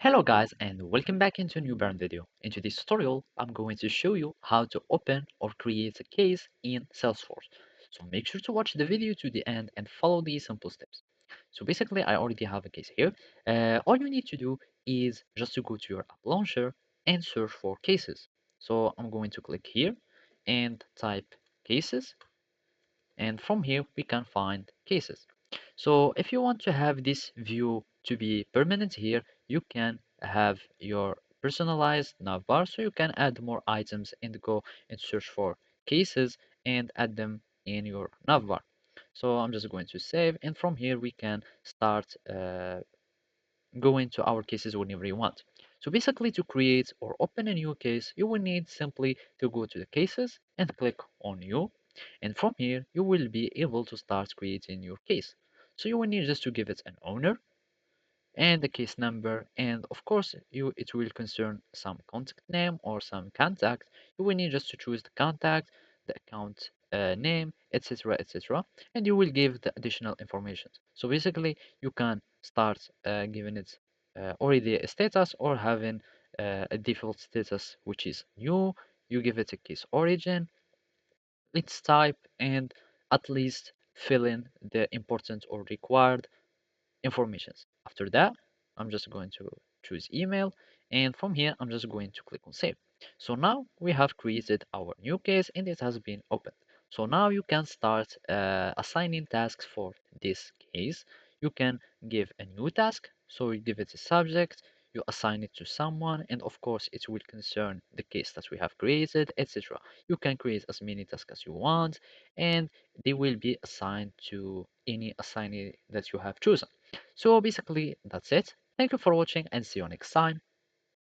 Hello guys and welcome back into a new burn video. In today's tutorial, I'm going to show you how to open or create a case in Salesforce. So make sure to watch the video to the end and follow these simple steps. So basically, I already have a case here. All you need to do is just to go to your app launcher and search for cases. So I'm going to click here and type cases, and from here we can find cases. So if you want to have this view to be permanent here, you can have your personalized navbar, so you can add more items and go and search for cases and add them in your navbar. So I'm just going to save, and from here we can start go into our cases whenever you want. So basically, to create or open a new case, you will need simply to go to the cases and click on new. And from here, you will be able to start creating your case. So you will need just to give it an owner and the case number, and of course it will concern some contact name or some contact. You will need just to choose the contact, the account name, etc, etc, and you will give the additional information. So basically you can start giving it already a status or having a default status which is new. You give it a case origin, let's type, and at least fill in the important or required informations. After that, I'm just going to choose email, and from here, I'm just going to click on save. So now we have created our new case and it has been opened. So now you can start assigning tasks for this case. You can give a new task, so you give it a subject, you assign it to someone, and of course, it will concern the case that we have created, etc. You can create as many tasks as you want, and they will be assigned to any assignee that you have chosen. So basically, that's it. Thank you for watching and see you next time.